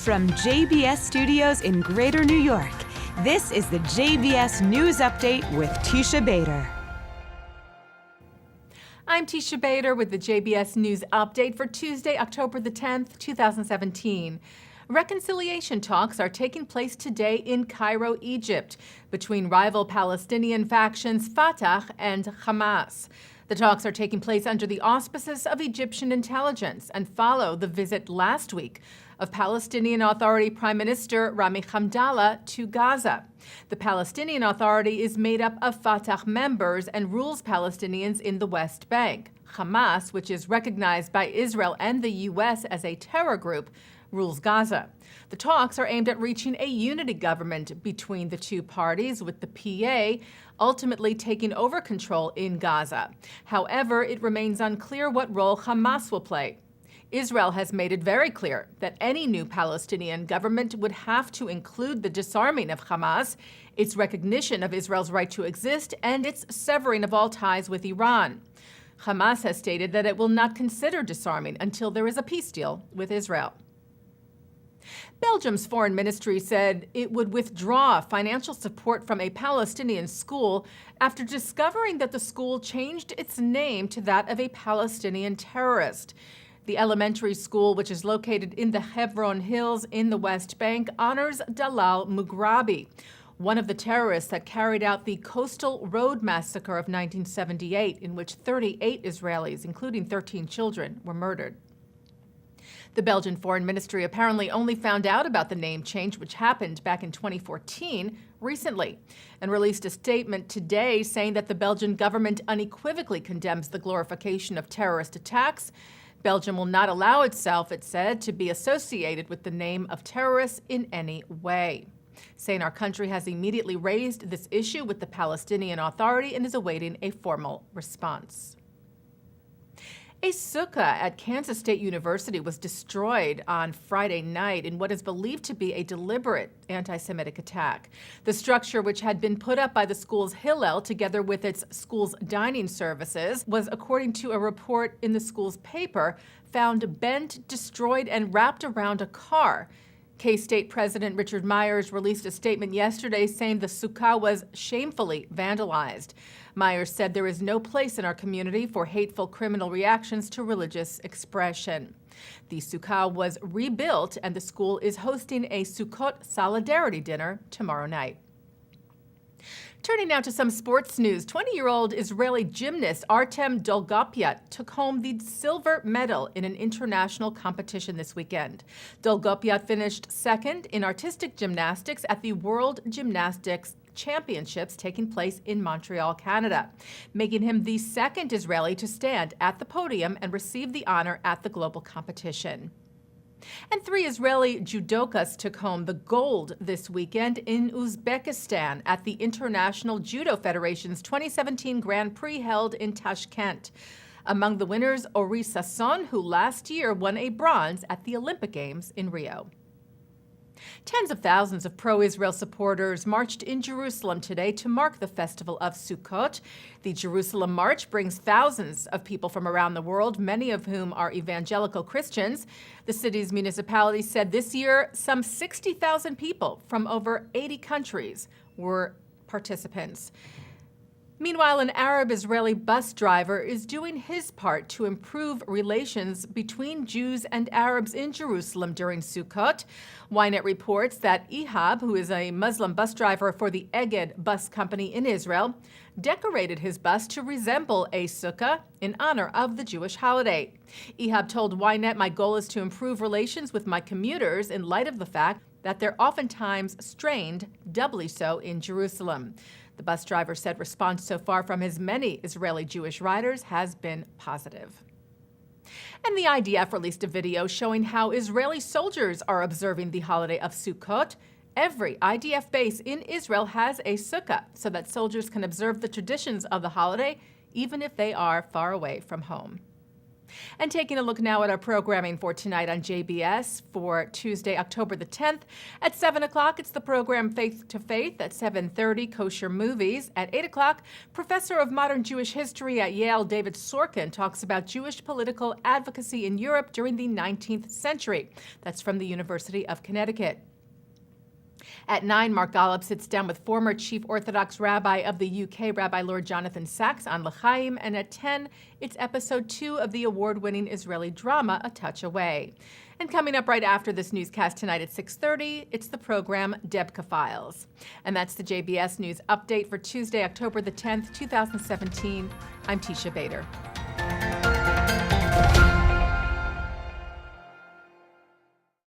From JBS Studios in Greater New York, this is the JBS News Update with Teisha Bader. I'm Teisha Bader with the JBS News Update for Tuesday, October the 10th, 2017. Reconciliation talks are taking place today in Cairo, Egypt, between rival Palestinian factions Fatah and Hamas. The talks are taking place under the auspices of Egyptian intelligence and follow the visit last week of Palestinian Authority Prime Minister Rami Hamdallah to Gaza. The Palestinian Authority is made up of Fatah members and rules Palestinians in the West Bank. Hamas, which is recognized by Israel and the U.S. as a terror group, rules Gaza. The talks are aimed at reaching a unity government between the two parties, with the PA ultimately taking over control in Gaza. However, it remains unclear what role Hamas will play. Israel has made it very clear that any new Palestinian government would have to include the disarming of Hamas, its recognition of Israel's right to exist, and its severing of all ties with Iran. Hamas has stated that it will not consider disarming until there is a peace deal with Israel. Belgium's foreign ministry said it would withdraw financial support from a Palestinian school after discovering that the school changed its name to that of a Palestinian terrorist. The elementary school, which is located in the Hebron Hills in the West Bank, honors Dalal Mughrabi, one of the terrorists that carried out the Coastal Road Massacre of 1978, in which 38 Israelis, including 13 children, were murdered. The Belgian Foreign Ministry apparently only found out about the name change, which happened back in 2014, recently, and released a statement today saying that the Belgian government unequivocally condemns the glorification of terrorist attacks. Belgium will not allow itself, it said, to be associated with the name of terrorists in any way, saying our country has immediately raised this issue with the Palestinian Authority and is awaiting a formal response. A sukkah at Kansas State University was destroyed on Friday night in what is believed to be a deliberate anti-Semitic attack. The structure, which had been put up by the school's Hillel together with its school's dining services, was, according to a report in the school's paper, found bent, destroyed, and wrapped around a car. K-State President Richard Myers released a statement yesterday saying the Sukkah was shamefully vandalized. Myers said there is no place in our community for hateful criminal reactions to religious expression. The Sukkah was rebuilt, and the school is hosting a Sukkot solidarity dinner tomorrow night. Turning now to some sports news, 20-year-old Israeli gymnast Artem Dolgopyat took home the silver medal in an international competition this weekend. Dolgopyat finished second in artistic gymnastics at the World Gymnastics Championships taking place in Montreal, Canada, making him the second Israeli to stand at the podium and receive the honor at the global competition. And 3 Israeli judokas took home the gold this weekend in Uzbekistan at the International Judo Federation's 2017 Grand Prix held in Tashkent. Among the winners, Ori Sasson, who last year won a bronze at the Olympic Games in Rio. Tens of thousands of pro-Israel supporters marched in Jerusalem today to mark the festival of Sukkot. The Jerusalem March brings thousands of people from around the world, many of whom are evangelical Christians. The city's municipality said this year some 60,000 people from over 80 countries were participants. Meanwhile, an Arab-Israeli bus driver is doing his part to improve relations between Jews and Arabs in Jerusalem during Sukkot. Ynet reports that Ihab, who is a Muslim bus driver for the Egged bus company in Israel, decorated his bus to resemble a sukkah in honor of the Jewish holiday. Ihab told Ynet, "My goal is to improve relations with my commuters in light of the fact that they're oftentimes strained, doubly so in Jerusalem." The bus driver said response so far from his many Israeli Jewish riders has been positive. And the IDF released a video showing how Israeli soldiers are observing the holiday of Sukkot. Every IDF base in Israel has a sukkah so that soldiers can observe the traditions of the holiday, even if they are far away from home. And taking a look now at our programming for tonight on JBS for Tuesday, October the 10th. At 7 o'clock, it's the program Faith to Faith. At 7:30, Kosher Movies. At 8 o'clock, Professor of Modern Jewish History at Yale, David Sorkin, talks about Jewish political advocacy in Europe during the 19th century. That's from the University of Connecticut. At 9, Mark Golub sits down with former Chief Orthodox Rabbi of the UK, Rabbi Lord Jonathan Sachs, on L'chaim. And at 10, it's episode 2 of the award-winning Israeli drama, A Touch Away. And coming up right after this newscast tonight at 6:30, it's the program Debka Files. And that's the JBS News Update for Tuesday, October the 10th, 2017. I'm Teisha Bader.